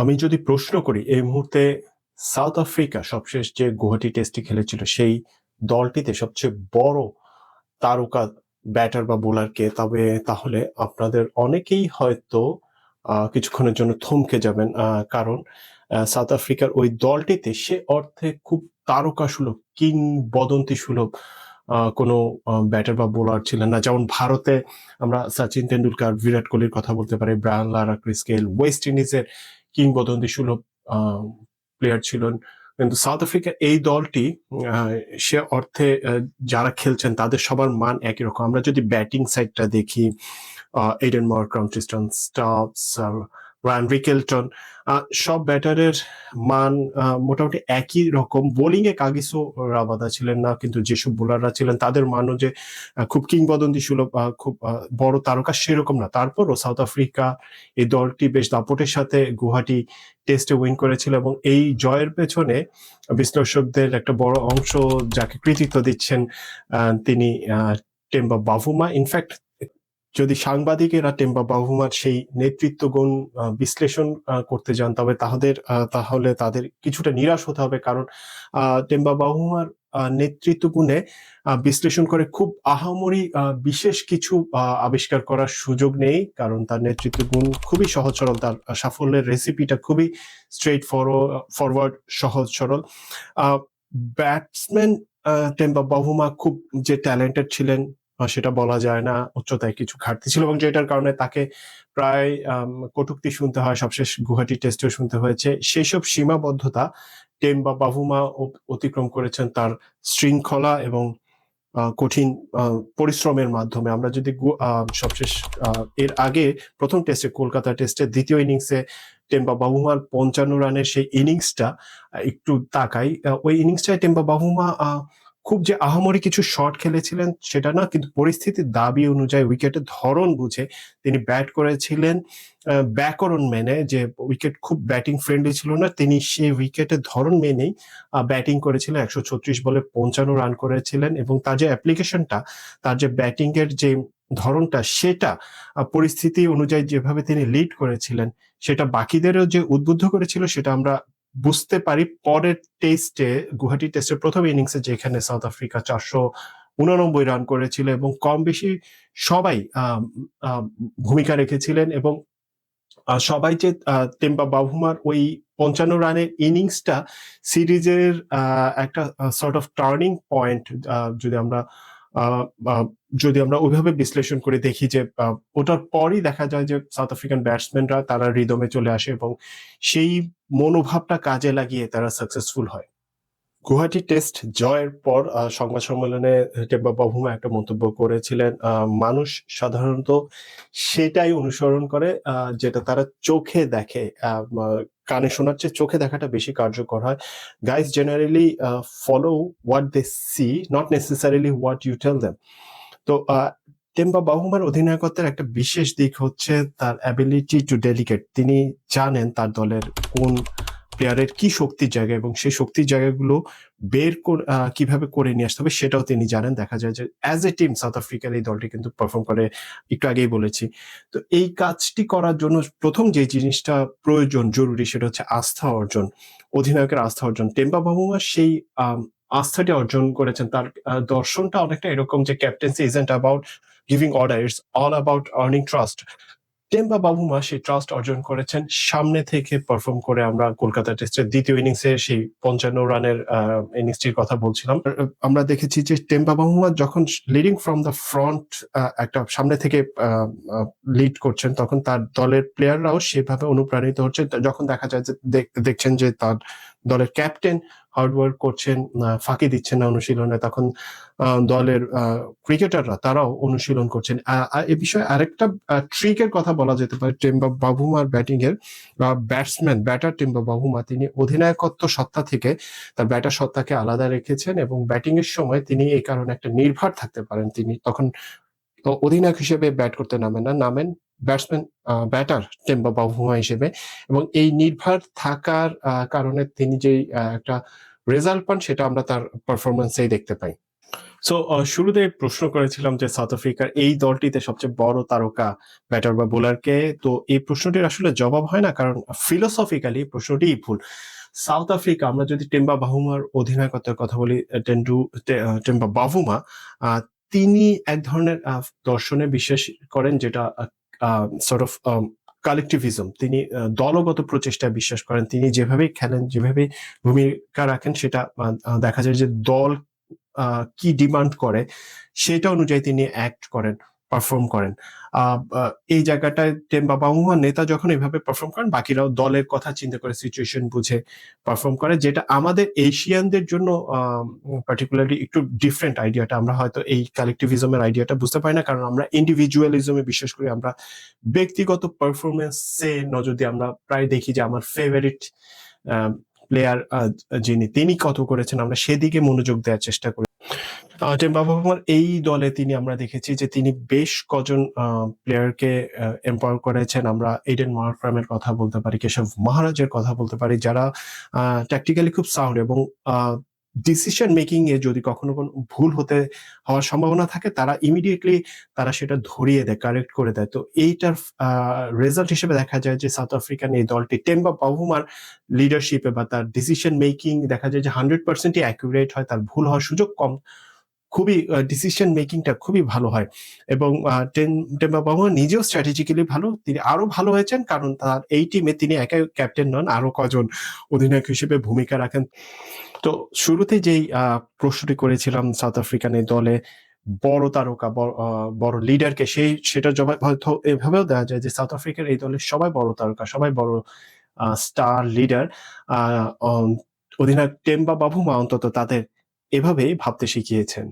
আমি যদি প্রশ্ন করি এই মুহূর্তে সাউথ আফ্রিকা সবশেষ যে গুয়াহাটি টেস্টে খেলেছিল সেই দলটিতে সবচেয়ে বড় তারকা ব্যাটার বা বোলার কে? তাহলে আপনাদের অনেকেই হয়তো কিছুক্ষণের জন্য থমকে যাবেন। কারণ সাউথ আফ্রিকার ওই দলটিতে সে অর্থে খুব তারকা সুলভ, কিংবদন্তি সুলভ কোনো ব্যাটার বা বোলার ছিলেন না। যেমন ভারতে আমরা সচিন তেন্ডুলকার, বিরাট কোহলির কথা বলতে পারি, Brian Lara, Chris Gayle, West ইন্ডিজের কিংবদন্তি সুলভ প্লেয়ার ছিলেন। কিন্তু সাউথ আফ্রিকার এই দলটি আহ, সে অর্থে যারা খেলছেন তাদের সবার মান একই রকম। আমরা যদি ব্যাটিং সাইডটা দেখি, Aiden Markram, Tristan Stubbs, Ryan Rickelton, সব ব্যাটারের মান মোটামুটি একই রকম। বোলিং এ কাগিসো রাবাদা ছিলেন না, কিন্তু যেসব বোলাররা ছিলেন তাদের মানও যে খুব কিংবদন্তি সুলভ, খুব বড় তারকা সেরকম না। তারপরও সাউথ আফ্রিকা এই দলটি বেশ দাপটের সাথে গুয়াহাটি টেস্টে উইন করেছিল, এবং এই জয়ের পেছনে বিশ্লেষকদের একটা বড় অংশ যাকে কৃতিত্ব দিচ্ছেন তিনি টেম্বা বাভুমা। ইনফ্যাক্ট যদি সাংবাদিকেরা টেম্বা বাভুমার সেই নেতৃত্ব গুণ বিশ্লেষণ করতে যান, তাহলে তাদের কিছুটা নিরাশ হতে হবে। কারণ টেম্বা বাভুমার নেতৃত্ব গুণে বিশ্লেষণ করে খুব আহামরি বিশেষ কিছু আবিষ্কার করার সুযোগ নেই, কারণ তার নেতৃত্ব গুণ খুবই সহজ সরল। তার সাফল্যের রেসিপিটা খুবই স্ট্রেট ফরওয়ার্ড, সহজ সরল। ব্যাটসম্যান টেম্বা বাভুমা খুব যে ট্যালেন্টেড ছিলেন সেটা বলা যায় না। উচ্চতায় কিছু ঘাটতি ছিল, এবং যেটার কারণে তাকে প্রায় কটূক্তি শুনতে হয়, সবশেষ গুয়াহাটি টেস্টেও শুনতে হয়েছে। সেই সব সীমাবদ্ধতা টেম্বা বাভুমা অতিক্রম করেছেন তার শৃঙ্খলা এবং কঠিন পরিশ্রমের মাধ্যমে। আমরা যদি সবশেষ এর আগে প্রথম টেস্টে, কলকাতা টেস্টের দ্বিতীয় ইনিংসে টেম্বা বাভুমার 55 রানের সেই ইনিংসটা একটু তাকাই, ওই ইনিংসটায় টেম্বা বাভুমা খুব যে আহামরি কিছু শট খেলেছিলেন সেটা না, কিন্তু পরিস্থিতির দাবি অনুযায়ী উইকেটের ধরন বুঝে তিনি ব্যাট করেছিলেন, ব্যাকরণ মেনে। যে উইকেট খুব ব্যাটিং ফ্রেন্ডলি ছিল না, তিনি সেই উইকেটের ধরন মেনেই ব্যাটিং করেছিলেন। 136 বলে 55 রান করেছিলেন, এবং তার যে অ্যাপ্লিকেশনটা, তার যে ব্যাটিং এর যে ধরনটা, সেটা পরিস্থিতি অনুযায়ী যেভাবে তিনি লিড করেছিলেন, সেটা বাকিদেরও যে উদ্বুদ্ধ করেছিল সেটা আমরা বুঝতে পারি পরের টেস্টে, গুয়াহাটি টেস্টের প্রথম ইনিংসে, যেখানে সাউথ আফ্রিকা 489 রান করেছিল, এবং কম বেশি সবাই ভূমিকা রেখেছিলেন। এবং সবাই যে টেম্বা বাভুমার ওই 55 রানের ইনিংসটা সিরিজের একটা সর্ট অফ টার্নিং পয়েন্ট, যদি আমরা আহ, আহ, যদি আমরা ওইভাবে বিশ্লেষণ করে দেখি, যে ওটার পরই দেখা যায় যে সাউথ আফ্রিকান ব্যাটসম্যানরা তারা রিদমে চলে আসে, এবং সেই মনোভাবটা কাজে লাগিয়ে তারা সাকসেসফুল হয়। গুয়াহাটি টেস্ট জয়ের পর সংবাদ সম্মেলনে টেম্বা বাভুমা একটা মন্তব্য করেছিলেন, মানুষ সাধারণত সেটাই অনুসরণ করে যেটা তারা চোখে দেখে। কানে শোনার চেয়ে চোখে দেখাটা বেশি কার্যকর হয়। Guys generally follow what they see, not necessarily what you tell them. তো টেম্বা বাভুমার অধিনায়কত্বের একটা বিশেষ দিক হচ্ছে তার অ্যাবিলিটি টু ডেলিগেট। তিনি জানেন তার দলের কোন প্লেয়ারের কি শক্তির জায়গা, এবং সেই শক্তির জায়গাগুলো কিভাবে করে নিয়ে আসতে হবে সেটাও তিনি জানেন। দেখা যায় যে অ্যাজ এ টিম সাউথ আফ্রিকার এই দলটি কিন্তু পারফর্ম করে, একটু আগেই বলেছি। তো এই কাজটি করার জন্য প্রথম যে জিনিসটা প্রয়োজন, জরুরি, সেটা হচ্ছে আস্থা অর্জন, অধিনায়কের আস্থা অর্জন। টেম্বা বাভুমা সেই আস্থাটি অর্জন করেছেন। তার দর্শনটা অনেকটা এরকম যে captaincy isn't about giving order, it's all about earning trust. Temba Bavuma সেই ট্রাস্ট অর্জন করেছেন সামনে থেকে পারফর্ম করে। আমরা কলকাতা টেস্টের দ্বিতীয় ইনিংসে সেই 55 রানের ইনিংসটির কথা বলছিলাম। আমরা দেখেছি যে টেম্বা বাভুমা যখন লিডিং ফ্রম দ্য ফ্রন্ট, একটা সামনে থেকে লিড করছেন, তখন তার দলের প্লেয়াররাও সেভাবে অনুপ্রাণিত হচ্ছে। যখন দেখা যায় যে দেখছেন যে তার দলের ক্যাপ্টেন হার্ডওয়ার্ক করছেন, ফাঁকি দিচ্ছেন না অনুশীলনে, তখন দলের ক্রিকেটাররা তারাও অনুশীলন করছেন। এ বিষয়ে আরেকটা ট্রিকের কথা বলা যেতে পারে টেম্বা বাভুমার ব্যাটিং এর। ব্যাটার টেম্বা বাভুমা তিনি অধিনায়কত্ব সত্তা থেকে তার ব্যাটার সত্তাকে আলাদা রেখেছেন, এবং ব্যাটিং এর সময় তিনি এই কারণে একটা নির্ভর থাকতে পারেন। তিনি তখন অধিনায়ক হিসেবে ব্যাট করতে নামেন ব্যাটসম্যান, ব্যাটার টেম্বা বাভুমা হিসেবে। এবং এই নির্ভর থাকার কারণে তিনি যে একটা রেজাল্ট পান, সেটা আমরা তার পারফরমেন্সেই দেখতে পাই। সো শুরুতে প্রশ্ন করেছিলাম যে সাউথ আফ্রিকার এই দলটিতে সবচেয়ে বড় তারকা ব্যাটার বা বোলারকে। তো এই প্রশ্নটির আসলে জবাব হয় না, কারণ ফিলোসফিক্যালি প্রশ্নটিই ভুল। সাউথ আফ্রিকা, আমরা যদি টেম্বা বাভুমার অধিনায়কত্বের কথা বলি, টেম্বা বাভুমা, তিনি এক ধরনের দর্শনে বিশ্বাস করেন যেটা সর্ট অফ কালেকটিভিজম। তিনি দলগত প্রচেষ্টায় বিশ্বাস করেন। তিনি যেভাবে খেলেন, যেভাবে ভূমিকা রাখেন, সেটা দেখা যায় যে দল কি ডিমান্ড করে সেটা অনুযায়ী তিনি অ্যাক্ট করেন, পারফর্ম করেন। এই জায়গাটায় টেম্বা বাভুমা নেতা যখন এভাবে পারফর্ম করেন, বাকিরাও দলের কথা চিন্তা করে, সিচুয়েশন বুঝে পারফর্ম করে, যেটা আমাদের এশিয়ানদের জন্য পার্টিকুলারলি একটু ডিফারেন্ট আইডিয়াটা। আমরা হয়তো এই কালেকটিভিজমের আইডিয়াটা বুঝতে পারি না, কারণ আমরা ইন্ডিভিজুয়ালিজমে বিশ্বাস করি। আমরা ব্যক্তিগত পারফরমেন্সে নজর দিয়ে আমরা প্রায় দেখি যে আমার ফেভারিট প্লেয়ার যিনি, তিনি কত করেছেন, আমরা সেদিকে মনোযোগ দেওয়ার চেষ্টা করি। টেম্বা বাভুমার এই দলে আমরা দেখেছি যে তিনি বেশ কজন প্লেয়ারকে এম্পাওয়ার করেছেন। আমরা এইডেন মার্করামের কথা বলতে পারি, কেশব মহারাজের কথা বলতে পারি, যারা ট্যাকটিক্যালি খুব সাউন্ড, এবং ডিসিশন মেকিং এ যদি কখনো কোনো ভুল হওয়ার সম্ভাবনা থাকে, তারা ইমিডিয়েটলি তারা সেটা ধরিয়ে দেয়, কারেক্ট করে দেয়। তো এইটার রেজাল্ট হিসেবে দেখা যায় যে সাউথ আফ্রিকান এই দলটি টেম্বা বাভুমার লিডারশিপে বা তার ডিসিশন মেকিং দেখা যায় যে 100%ই অ্যাকুরেট হয়, তার ভুল হওয়ার সুযোগ কম, খুবই ডিসিশন মেকিংটা খুবই ভালো হয়। এবং টেম্বা বাভুমা নিজেও স্ট্র্যাটেজিক্যালি ভালো, তিনি আরো ভালো হয়েছেন কারণ তার এই টিমে তিনি একাই ক্যাপ্টেন নন, আরো কজন অধিনায়ক হিসেবে ভূমিকা রাখেন। তো শুরুতে যেই প্রশ্নটি করেছিলাম সাউথ আফ্রিকান এই দলে বড় তারকা, বড় লিডারকে, সেটার জবাব হয়তো এভাবেও দেওয়া যায় যে সাউথ আফ্রিকার এই দলের সবাই বড় তারকা, সবাই বড় স্টার লিডার। অধিনায়ক টেম্বা বাভুমা অন্তত তাদের এভাবেই ভাবতে শিখিয়েছেন।